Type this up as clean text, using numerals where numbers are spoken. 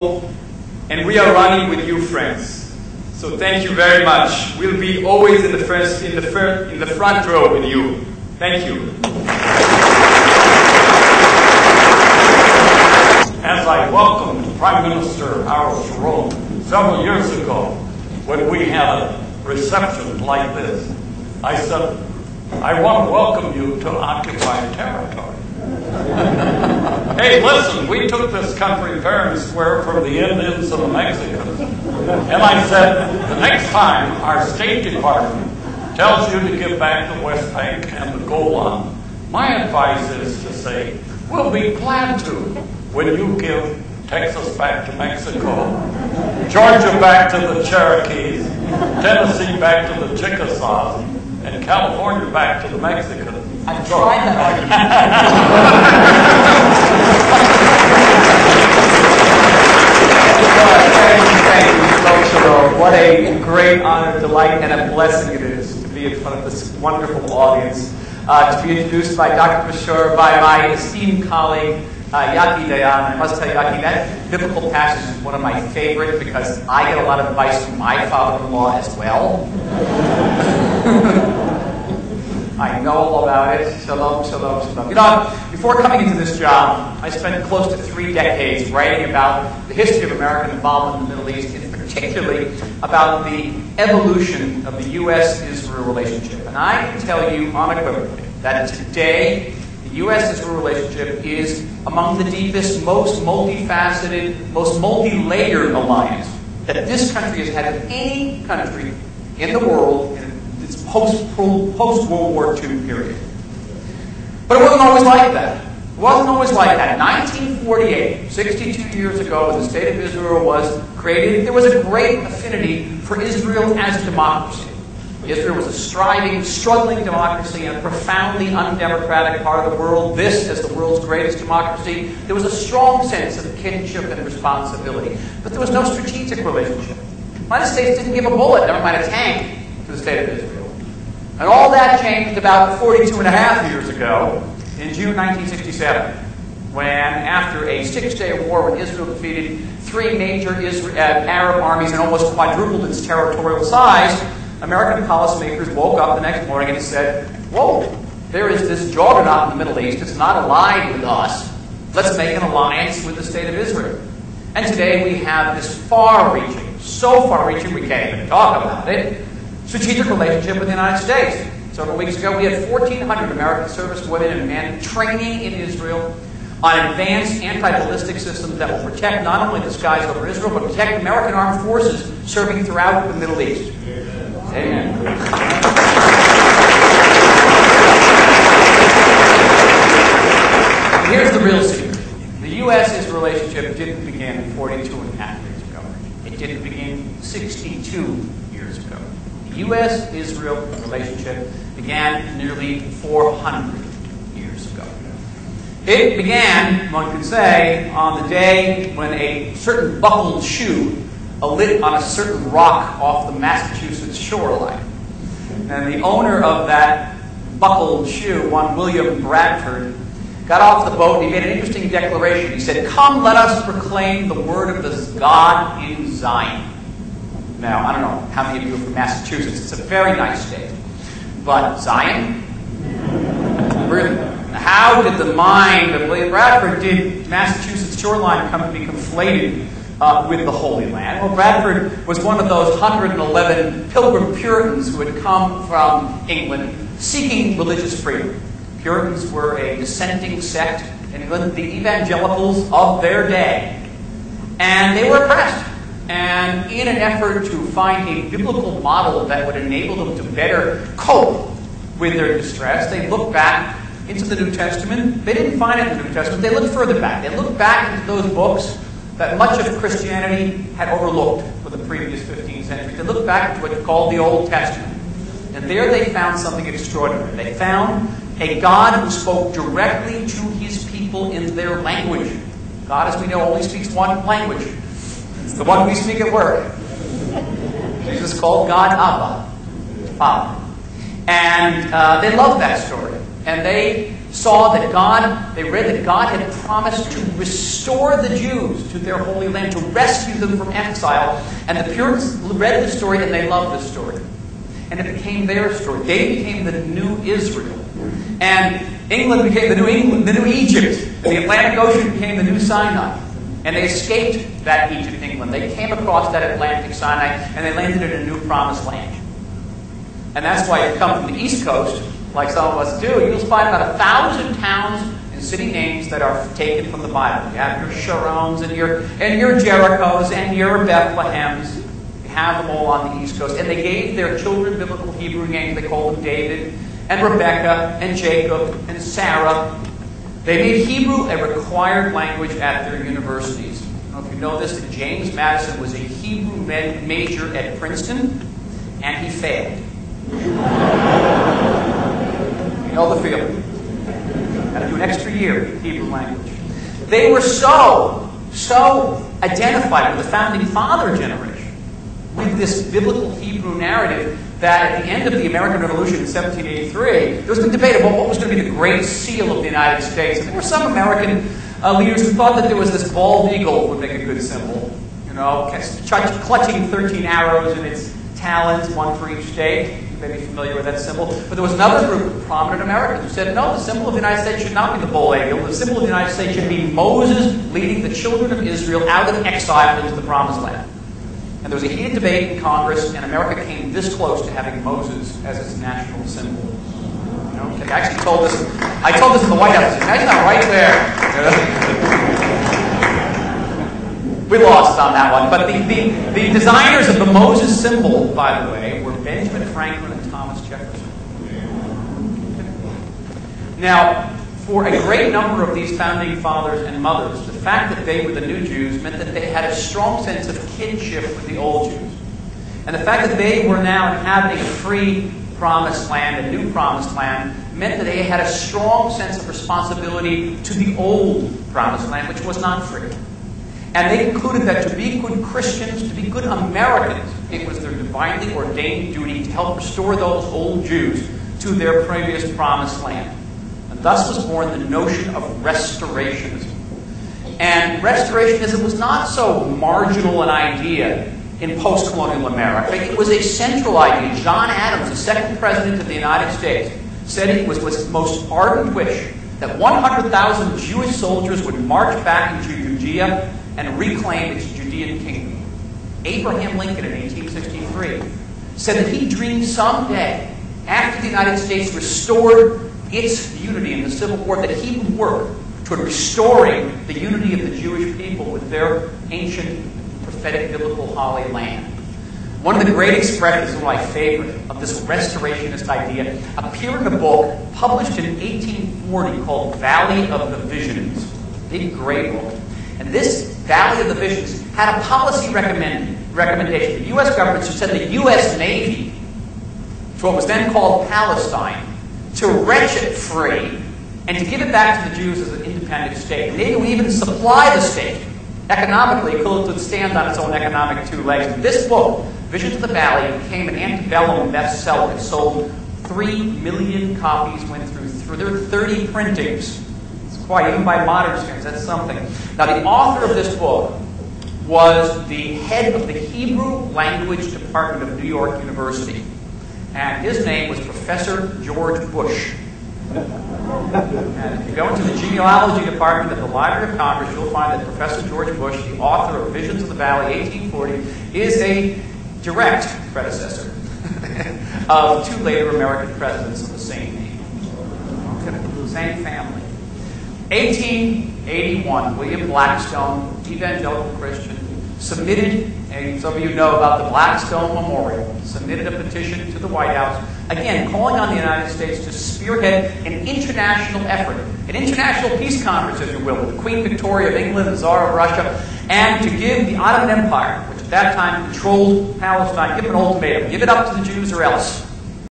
and we are running with you, friends. So thank you very much. We'll be always in the front row with you. Thank you. As I welcomed Prime Minister Harold Sharon several years ago, when we had a reception like this, I said, I want to welcome you to occupied territory. Hey, listen, we took this country fair and square from the Indians and the Mexicans. And I said, the next time our State Department tells you to give back the West Bank and the Golan, my advice is to say, we'll be glad to when you give Texas back to Mexico, Georgia back to the Cherokees, Tennessee back to the Chickasaws, and California back to the Mexicans. I've tried that argument. Thank you, Coach. What a great honor, delight, and a blessing it is to be in front of this wonderful audience. To be introduced by Dr. Bashir, by my esteemed colleague, Yaki Dayan. I must tell you, Yaki, that biblical passage is one of my favorite because I get a lot of advice from my father-in-law as well. I know all about it. Shalom, shalom, shalom. You know, before coming into this job, I spent close to 3 decades writing about the history of American involvement in the Middle East, and particularly about the evolution of the U.S.-Israel relationship. And I can tell you unequivocally that today, the U.S.-Israel relationship is among the deepest, most multifaceted, most multi-layered alliance that this country has had with any country in the world in its post-World War II period. But it wasn't always like that. It wasn't always like that. 1948, 62 years ago, when the State of Israel was created, there was a great affinity for Israel as a democracy. Israel was a striving, struggling democracy in a profoundly undemocratic part of the world. This, as the world's greatest democracy, there was a strong sense of kinship and responsibility. But there was no strategic relationship. The United States didn't give a bullet, never mind a tank, to the State of Israel. And all that changed about 42 and a half years ago, in June 1967, when, after a 6-day war when Israel defeated 3 major Arab armies and almost quadrupled its territorial size, American policymakers woke up the next morning and said, whoa, there is this juggernaut in the Middle East. It's not allied with us. Let's make an alliance with the State of Israel. And today we have this far-reaching, so far-reaching we can't even talk about it, strategic relationship with the United States. Several weeks ago, we had 1,400 American servicewomen and men training in Israel on advanced anti-ballistic systems that will protect not only the skies over Israel, but protect American armed forces serving throughout the Middle East. Amen. Here's the real secret. The U.S.-Israel relationship didn't begin 42 and a half years ago. It didn't begin 62 years ago. The U.S.-Israel relationship began nearly 400 years ago. It began, one could say, on the day when a certain buckled shoe lit on a certain rock off the Massachusetts shoreline. And the owner of that buckled shoe, one William Bradford, got off the boat and he made an interesting declaration. He said, "Come, let us proclaim the word of the God in Zion." Now, I don't know how many of you are from Massachusetts. It's a very nice state. But Zion? Really? How did the mind of William Bradford did Massachusetts shoreline come to be conflated with the Holy Land? Well, Bradford was one of those 111 pilgrim Puritans who had come from England seeking religious freedom. Puritans were a dissenting sect in England, the evangelicals of their day. And they were oppressed. And in an effort to find a biblical model that would enable them to better cope with their distress, they looked back into the New Testament. They didn't find it in the New Testament. They looked further back. They looked back into those books that much of Christianity had overlooked for the previous 15 centuries. They looked back to what's called the Old Testament. And there they found something extraordinary. They found a God who spoke directly to his people in their language. God, as we know, only speaks one language. It's the one we speak at work. Jesus called God Abba, Father. And they loved that story. And they saw that they read that God had promised to restore the Jews to their Holy Land, to rescue them from exile. And the Puritans read this story and they loved this story. And it became their story. They became the new Israel. And England became the new Egypt. The Atlantic Ocean became the new Sinai. And they escaped that Egypt, England. They came across that Atlantic Sinai and they landed in a new promised land. And that's why if you come from the East Coast, like some of us do, you'll find about 1,000 towns and city names that are taken from the Bible. You have your Sharons and your Jerichos and your Bethlehems. You have them all on the East Coast. And they gave their children biblical Hebrew names. They called them David and Rebecca and Jacob and Sarah. They made Hebrew a required language at their universities. I don't know if you know this, that James Madison was a Hebrew major at Princeton, and he failed. You know the feeling. Got to do an extra year in Hebrew language. They were so identified with the Founding Father generation, with this biblical Hebrew narrative, that at the end of the American Revolution in 1783, there was a big debate about what was going to be the great seal of the United States. And there were some American leaders who thought that there was this bald eagle would make a good symbol. You know, clutching 13 arrows in its talons, one for each state. You may be familiar with that symbol. But there was another group of prominent Americans who said, no, the symbol of the United States should not be the bald eagle. The symbol of the United States should be Moses leading the children of Israel out of exile into the Promised Land. And there was a heated debate in Congress, and America came this close to having Moses as its national symbol. You know, I actually told this. I told this in the White House. That's not right there. We lost on that one. But the designers of the Moses symbol, by the way, were Benjamin Franklin and Thomas Jefferson. Now, for a great number of these founding fathers and mothers, the fact that they were the new Jews meant that they had a strong sense of kinship with the old Jews. And the fact that they were now inhabiting a free promised land, a new promised land, meant that they had a strong sense of responsibility to the old promised land, which was not free. And they concluded that to be good Christians, to be good Americans, it was their divinely ordained duty to help restore those old Jews to their previous promised land. Thus was born the notion of restorationism. And restorationism was not so marginal an idea in post-colonial America. It was a central idea. John Adams, the second president of the United States, said it was his most ardent wish that 100,000 Jewish soldiers would march back into Judea and reclaim its Judean kingdom. Abraham Lincoln in 1863 said that he dreamed someday, after the United States restored its unity in the Civil War, that he would work toward restoring the unity of the Jewish people with their ancient prophetic biblical Holy Land. One of the great expressions, one of my favorite, of this restorationist idea appeared in a book published in 1840 called Valley of the Visions. Big gray book. And this Valley of the Visions had a policy recommendation. The U.S. government should send the U.S. Navy to what was then called Palestine, to wrench it free, and to give it back to the Jews as an independent state. And they would even supply the state economically, so it would stand on its own economic two legs. And this book, Visions of the Valley, became an antebellum bestseller. It sold 3 million copies, went through their 30 printings. It's quite, even by modern standards, that's something. Now, the author of this book was the head of the Hebrew Language Department of New York University. And his name was Professor George Bush. And if you go into the genealogy department of the Library of Congress, you'll find that Professor George Bush, the author of Visions of the Valley, 1840, is a direct predecessor of 2 later American presidents of the same name. Same family. 1881, William Blackstone, evangelical Christian, submitted, and some of you know about the Blackstone Memorial, submitted a petition to the White House, again, calling on the United States to spearhead an international effort, an international peace conference, if you will, with Queen Victoria of England, the Tsar of Russia, and to give the Ottoman Empire, which at that time controlled Palestine, give them an ultimatum. Give it up to the Jews or else.